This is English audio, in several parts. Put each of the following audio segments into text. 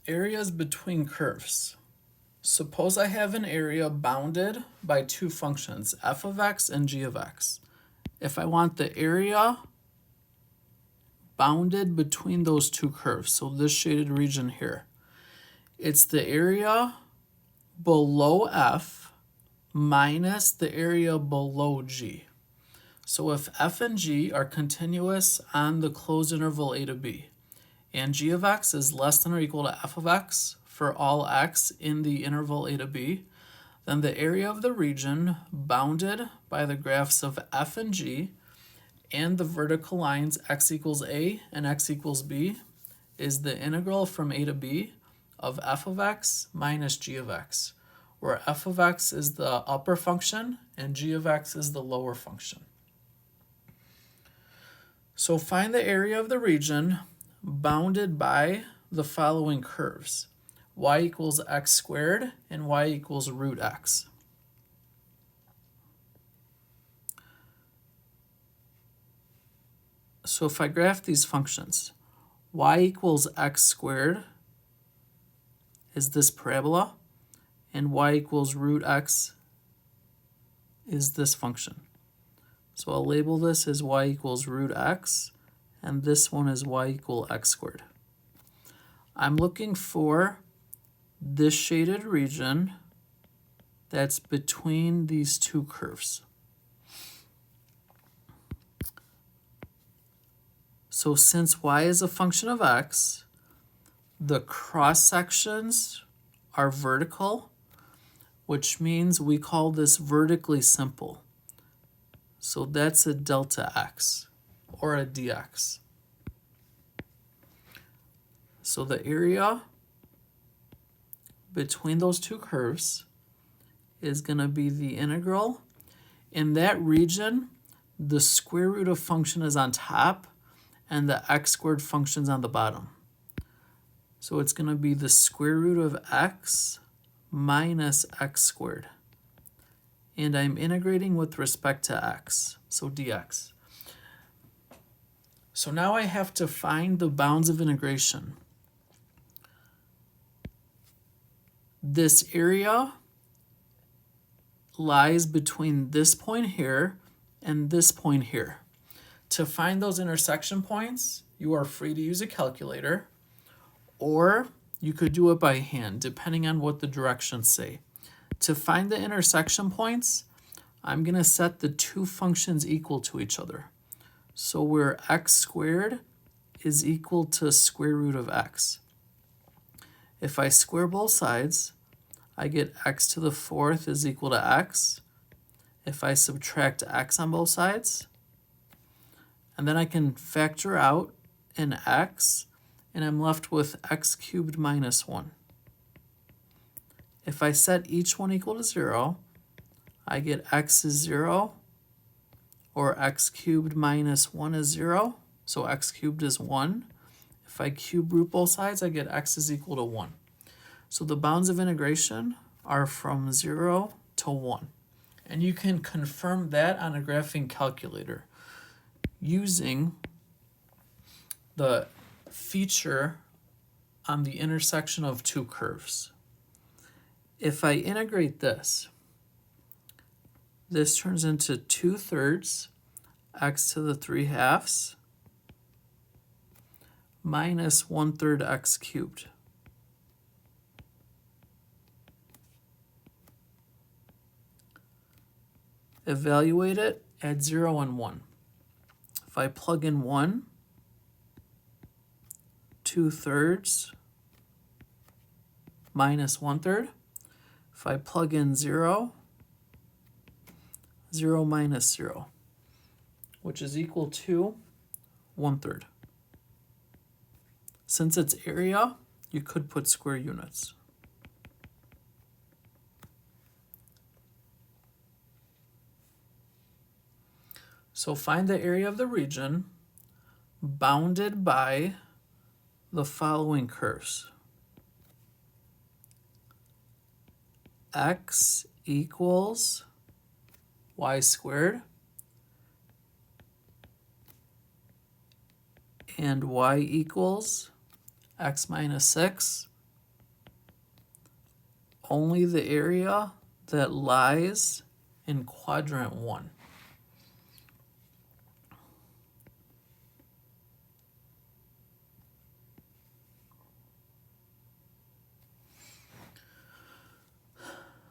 Areas between curves. Suppose I have an area bounded by two functions, f of x and g of x. If I want the area bounded between those two curves, so this shaded region here, it's the area below f minus the area below g. So if f and g are continuous on the closed interval a to b, and g of x is less than or equal to f of x for all x in the interval a to b, then the area of the region bounded by the graphs of f and g and the vertical lines x equals a and x equals b is the integral from a to b of f of x minus g of x, where f of x is the upper function and g of x is the lower function. So find the area of the region bounded by the following curves: y equals x squared and y equals root x. So if I graph these functions, y equals x squared is this parabola, and y equals root x is this function. So I'll label this as y equals root x, and this one is y equal x squared. I'm looking for this shaded region that's between these two curves. So since y is a function of x, the cross sections are vertical, which means we call this vertically simple. So that's a delta x or a dx. So the area between those two curves is going to be the integral. In that region, the square root of function is on top and the x squared function's on the bottom. So it's going to be the square root of x minus x squared. And I'm integrating with respect to x, so dx. So now I have to find the bounds of integration. This area lies between this point here and this point here. To find those intersection points, you are free to use a calculator, or you could do it by hand, depending on what the directions say. To find the intersection points, I'm going to set the two functions equal to each other. So where x squared is equal to square root of x. If I square both sides, I get x to the fourth is equal to x. If I subtract x on both sides, and then I can factor out an x, and I'm left with x cubed minus 1. If I set each one equal to 0, I get x is 0, or x cubed minus 1 is 0, so x cubed is 1. If I cube root both sides, I get x is equal to 1. So the bounds of integration are from 0 to 1. And you can confirm that on a graphing calculator using the feature on the intersection of two curves. If I integrate this, this turns into 2/3 x to the 3/2 minus 1/3 x cubed. Evaluate it at 0 and 1. If I plug in 1, 2/3 minus 1/3. If I plug in 0, 0 minus 0, which is equal to 1/3. Since it's area, you could put square units. So find the area of the region bounded by the following curves. X equals y squared and y equals x minus 6 only the area that lies in quadrant 1.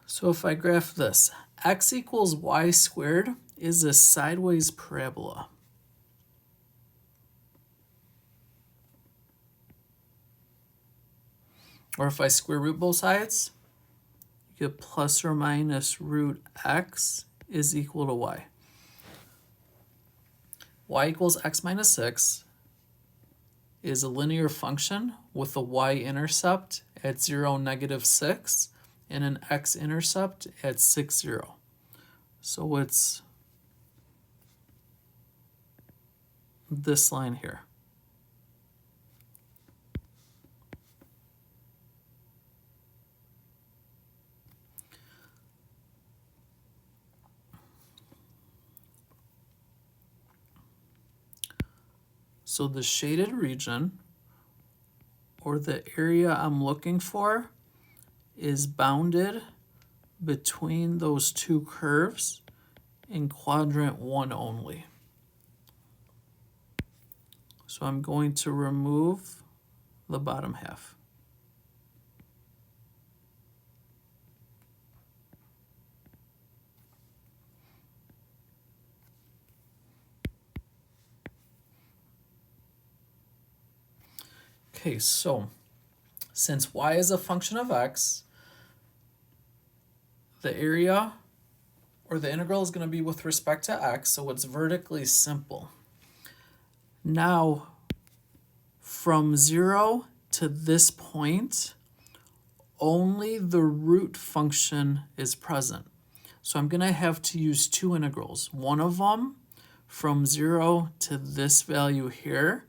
So if I graph this, x equals y squared is a sideways parabola. Or if I square root both sides, you get plus or minus root x is equal to y. Y equals x minus 6 is a linear function with a y-intercept at 0, -6, and an x-intercept at 6, 0. So it's this line here. So the shaded region, or the area I'm looking for, is bounded between those two curves in quadrant 1 only. So I'm going to remove the bottom half. Okay, so since y is a function of x, the area or the integral is going to be with respect to x, so it's vertically simple. Now, from 0 to this point, only the root function is present. So I'm going to have to use two integrals. One of them from 0 to this value here,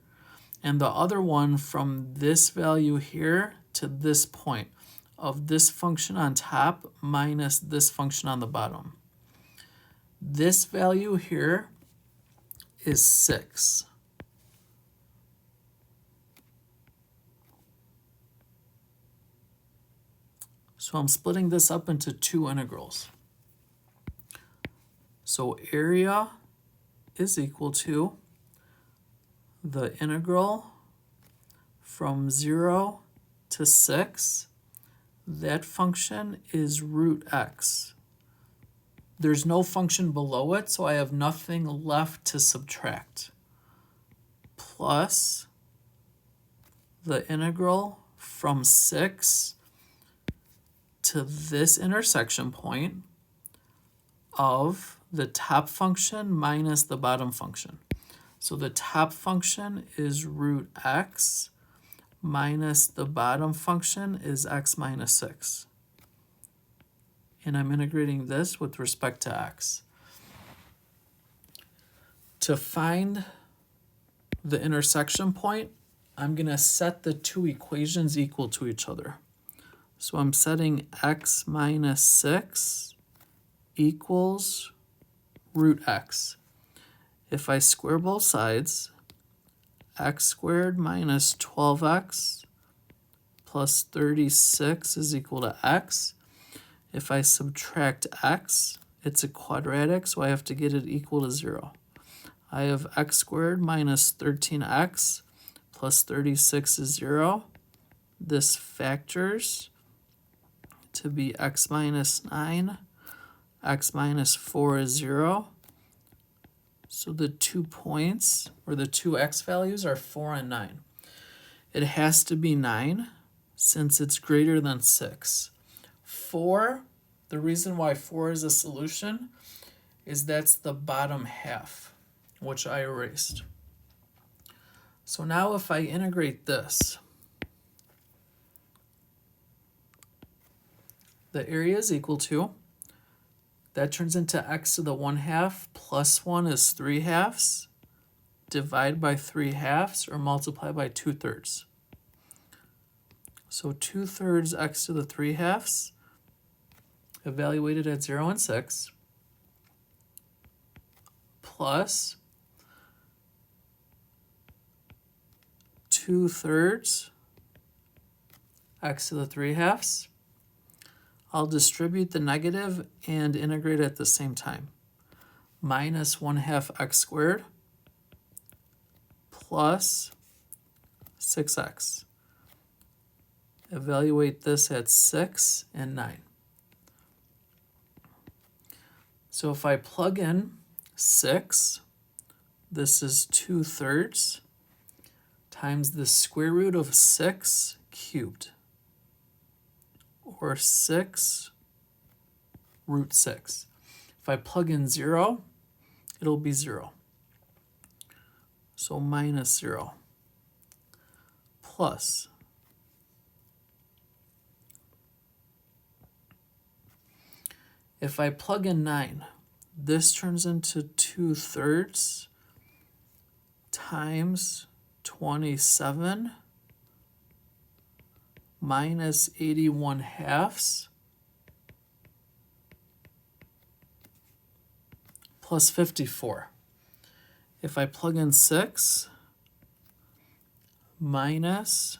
and the other one from this value here to this point of this function on top minus this function on the bottom. This value here is 6. So I'm splitting this up into two integrals. So area is equal to the integral from 0 to 6. That function is root x. There's no function below it, so I have nothing left to subtract. Plus the integral from 6 to this intersection point of the top function minus the bottom function. So the top function is root x minus the bottom function is x minus 6. And I'm integrating this with respect to x. To find the intersection point, I'm going to set the two equations equal to each other. So I'm setting x minus 6 equals root x. If I square both sides, x squared minus 12x plus 36 is equal to x. If I subtract x, it's a quadratic, so I have to get it equal to 0. I have x squared minus 13x plus 36 is 0. This factors to be x minus 9. X minus 4 is 0. So the 2 points, or the two x values, are 4 and 9. It has to be 9 since it's greater than 6. 4, the reason why 4 is a solution is that's the bottom half, which I erased. So now if I integrate this, the area is equal to, that turns into x to the 1/2 plus 1 is 3/2. Divide by 3/2 or multiply by 2/3. So 2/3 x to the 3/2 evaluated at 0 and 6 plus 2/3 x to the 3/2. I'll distribute the negative and integrate at the same time. Minus 1/2 x squared plus 6x. Evaluate this at 6 and 9. So if I plug in 6, this is 2/3 times the square root of 6 cubed, or 6 root 6. If I plug in 0, it'll be 0. So minus 0 plus. If I plug in 9, this turns into 2/3 times 27 minus 81/2 plus 54. If I plug in 6, minus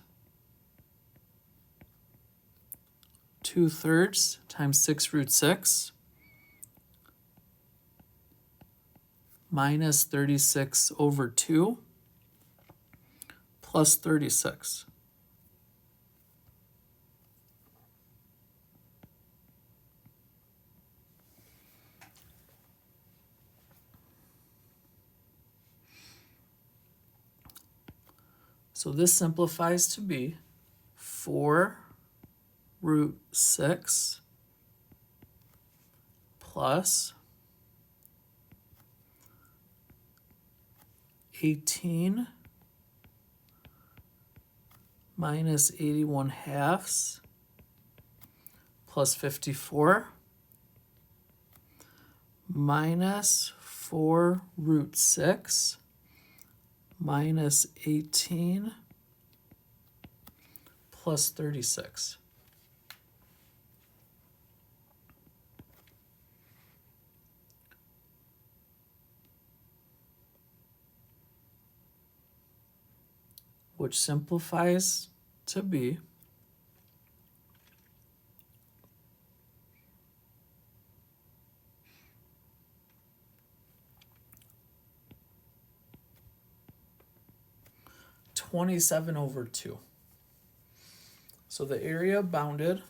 2/3 times 6 root 6 minus 36/2 plus 36. So this simplifies to be 4 root 6 plus 18 minus 81/2 plus 54 minus 4 root 6 minus 18 plus 36. Which simplifies to be 27/2. So the area bounded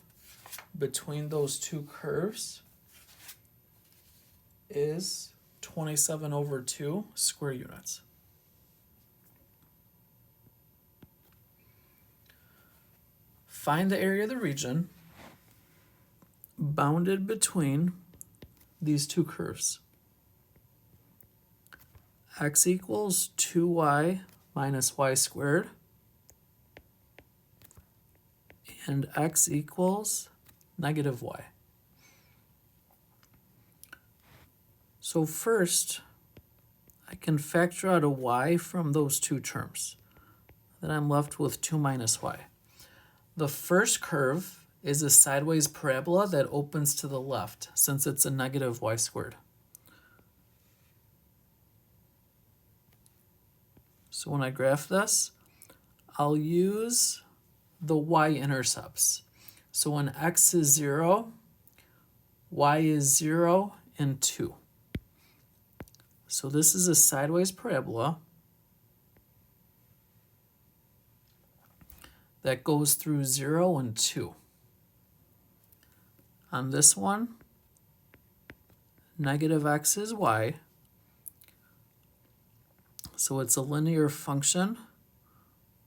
between those two curves is 27/2 square units. Find the area of the region bounded between these two curves. X equals 2y minus y squared, and x equals negative y. So first, I can factor out a y from those two terms. Then I'm left with 2 minus y. The first curve is a sideways parabola that opens to the left, since it's a negative y squared. So when I graph this, I'll use the y-intercepts. So when x is 0, y is 0 and 2. So this is a sideways parabola that goes through 0 and 2. On this one, negative x is y. So it's a linear function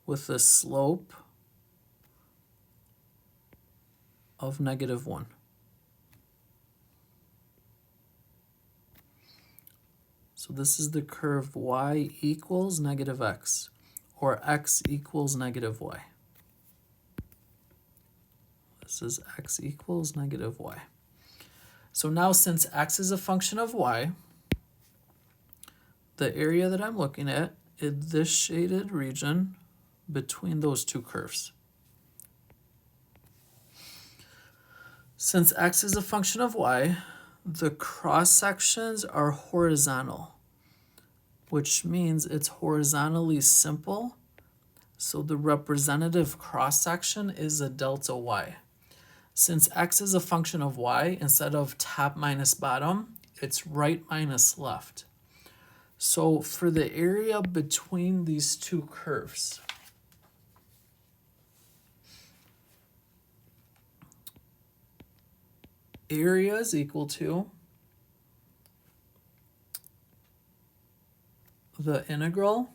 with a slope of negative 1. So this is the curve y equals negative x, or x equals negative y. This is x equals negative y. So now since x is a function of y, the area that I'm looking at is this shaded region between those two curves. Since x is a function of y, the cross sections are horizontal, which means it's horizontally simple. So the representative cross section is a delta y. Since x is a function of y, instead of top minus bottom, it's right minus left. So for the area between these two curves, area is equal to the integral.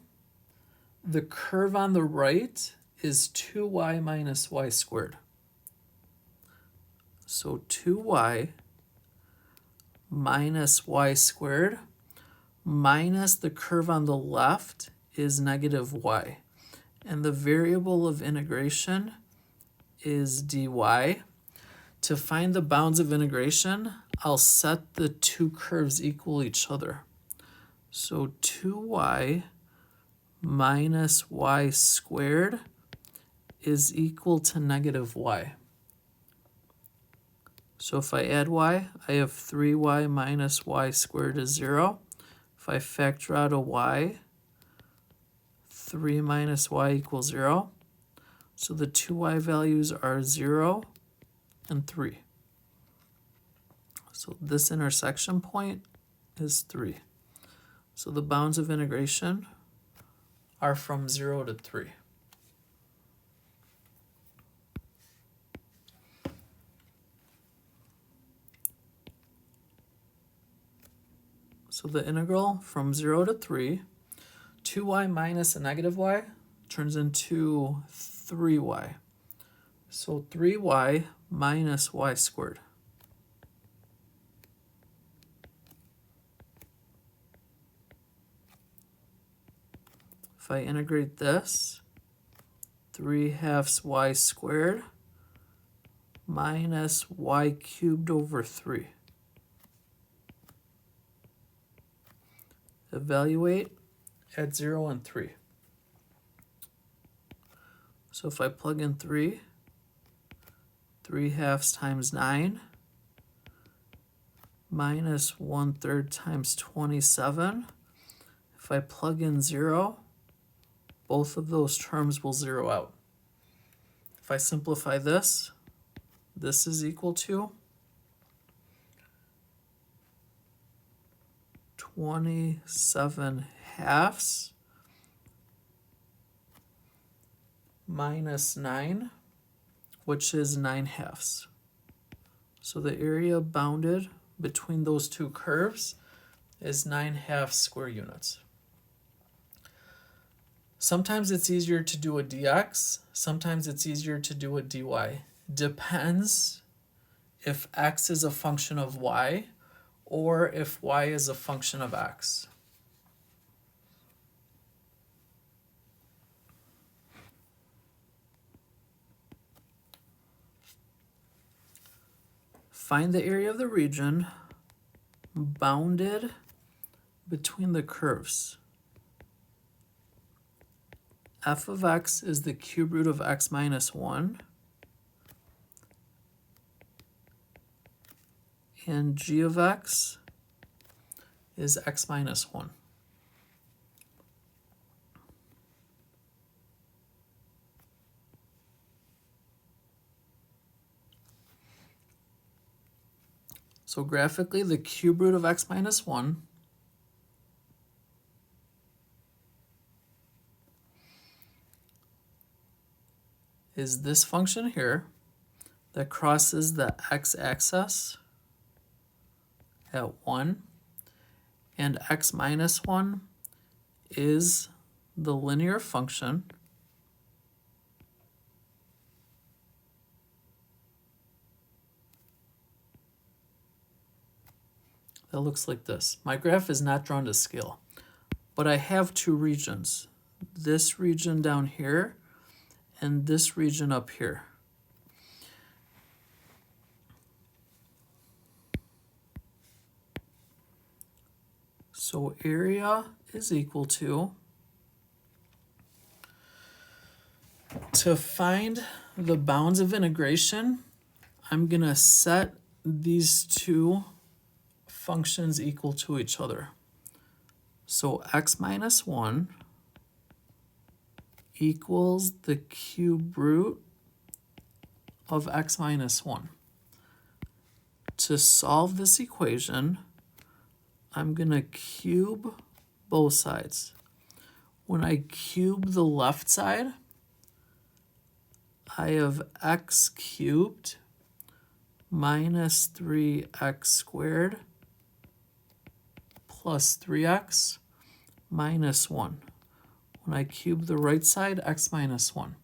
The curve on the right is 2y minus y squared. So 2y minus y squared minus the curve on the left is negative y. And the variable of integration is dy. To find the bounds of integration, I'll set the two curves equal each other. So 2y minus y squared is equal to negative y. So if I add y, I have 3y minus y squared is 0. If I factor out a y, 3 minus y equals 0. So the 2y values are 0 and 3. So this intersection point is 3. So the bounds of integration are from 0 to 3. So the integral from 0 to 3, 2y minus a negative y turns into 3y. So 3y minus y squared. If I integrate this, 3/2 y squared minus y cubed over 3. Evaluate at 0 and 3. So if I plug in 3, 3/2 times 9 minus 1/3 times 27. If I plug in 0, both of those terms will zero out. If I simplify this is equal to 27/2 minus 9, which is 9/2. So the area bounded between those two curves is 9/2 square units. Sometimes it's easier to do a dx, sometimes it's easier to do a dy. Depends if x is a function of y or if y is a function of x. Find the area of the region bounded between the curves. F of x is the cube root of x minus 1. And g of x is x minus 1. So graphically, the cube root of x minus 1 is this function here that crosses the x-axis at 1, and x minus 1 is the linear function that looks like this. My graph is not drawn to scale, but I have two regions, this region down here and this region up here. So area is equal to find the bounds of integration, I'm going to set these two functions equal to each other. So x minus 1 equals the cube root of x minus 1. To solve this equation, I'm going to cube both sides. When I cube the left side, I have x cubed minus 3x squared plus 3x minus 1. When I cube the right side, x minus 1.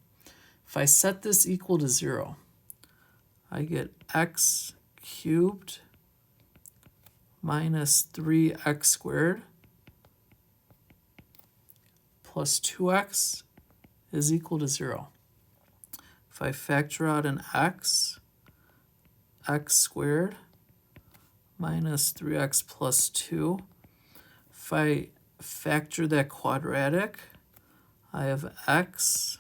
If I set this equal to 0, I get x cubed minus 3x squared plus 2x is equal to 0. If I factor out an x squared minus 3x plus 2, if I factor that quadratic, I have x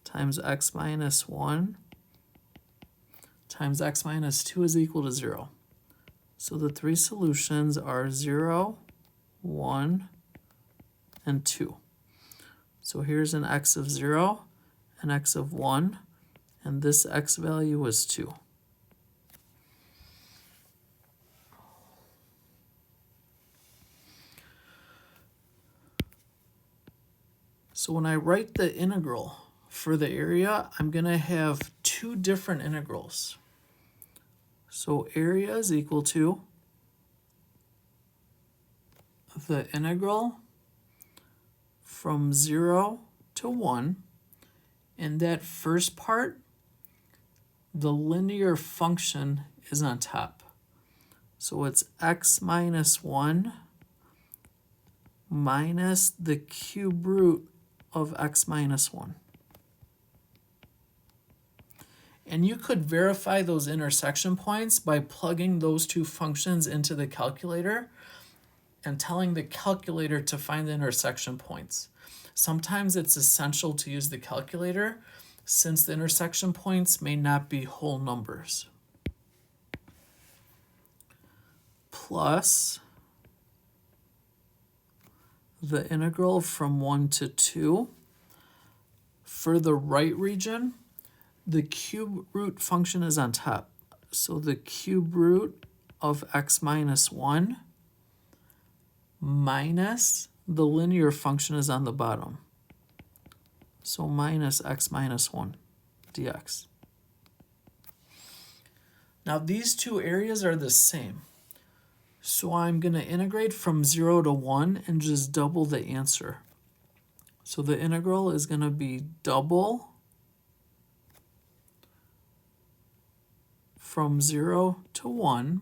times x minus 1 times x minus 2 is equal to 0. So the three solutions are 0, 1, and 2. So here's an x of 0, an x of 1, and this x value is 2. So when I write the integral for the area, I'm going to have two different integrals. So area is equal to the integral from 0 to 1. In that first part, the linear function is on top. So it's x minus 1 minus the cube root of x minus 1. And you could verify those intersection points by plugging those two functions into the calculator and telling the calculator to find the intersection points. Sometimes it's essential to use the calculator since the intersection points may not be whole numbers. Plus the integral from 1 to 2. For the right region, the cube root function is on top. So the cube root of x minus 1 minus the linear function is on the bottom. So minus x minus 1 dx. Now these two areas are the same. So I'm going to integrate from 0 to 1 and just double the answer. So the integral is going to be double from 0 to 1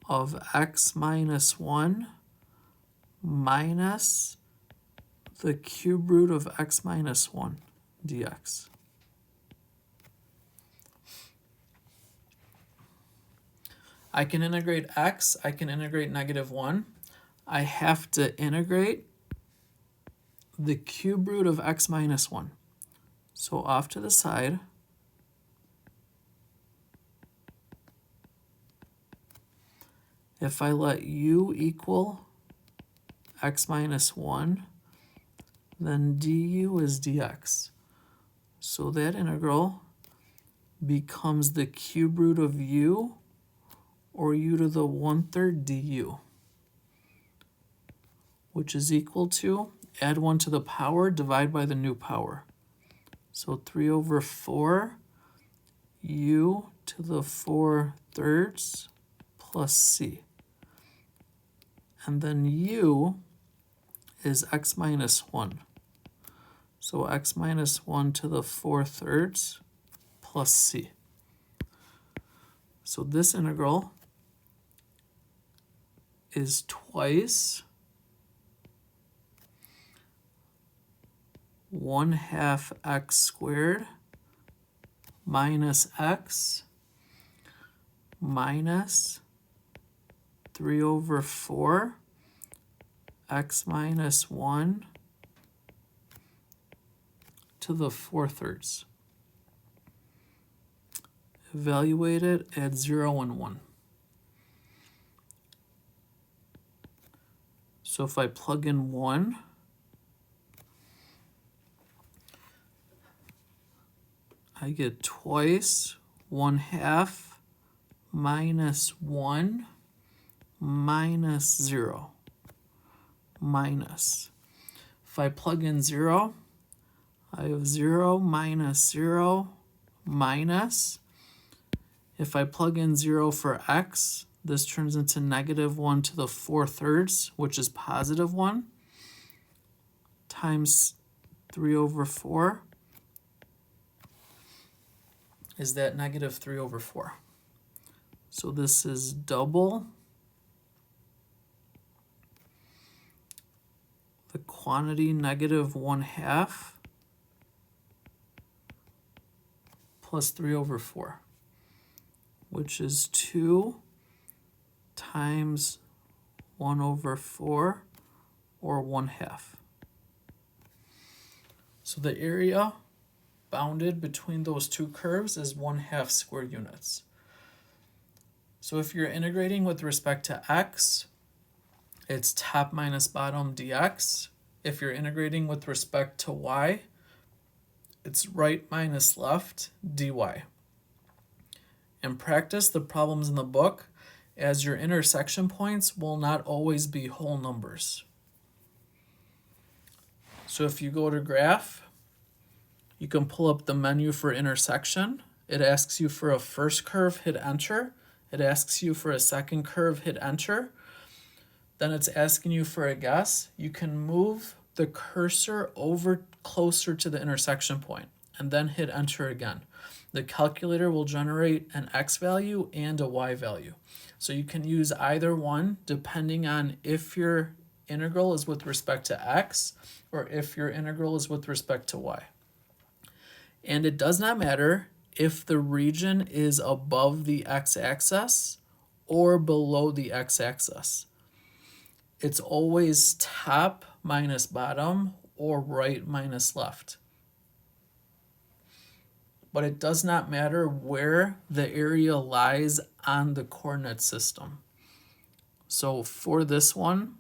of x minus 1 minus the cube root of x minus 1 dx. I can integrate x, I can integrate negative 1. I have to integrate the cube root of x minus 1. So off to the side, if I let u equal x minus 1, then du is dx. So that integral becomes the cube root of u, or u to the 1/3 du, which is equal to, add 1 to the power, divide by the new power. So 3 over 4 u to the 4/3 plus c. And then u is x minus 1. So x minus 1 to the 4/3 plus c. So this integral is twice 1/2 x squared minus x minus 3 over 4 x minus 1 to the 4/3. Evaluate it at 0 and 1. So if I plug in 1, I get twice 1/2 minus 1 minus 0 minus. If I plug in 0, I have 0 minus 0 minus. If I plug in 0 for x, this turns into negative 1 to the 4/3, which is positive 1, times 3/4 is that negative 3/4. So this is double the quantity negative 1/2 plus 3/4, which is 2 times 1/4 or 1/2. So the area bounded between those two curves is 1/2 square units. So if you're integrating with respect to x, it's top minus bottom dx. If you're integrating with respect to y, it's right minus left dy. In practice, the problems in the book, as your intersection points will not always be whole numbers. So if you go to graph, you can pull up the menu for intersection. It asks you for a first curve, hit enter. It asks you for a second curve, hit enter. Then it's asking you for a guess. You can move the cursor over closer to the intersection point and then hit enter again. The calculator will generate an x value and a y value. So you can use either one depending on if your integral is with respect to x or if your integral is with respect to y. And it does not matter if the region is above the x-axis or below the x-axis. It's always top minus bottom or right minus left. But it does not matter where the area lies on the coordinate system. So for this one,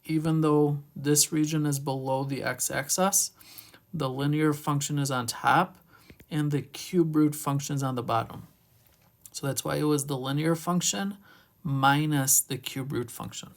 even though this region is below the x-axis, the linear function is on top and the cube root function is on the bottom. So that's why it was the linear function minus the cube root function.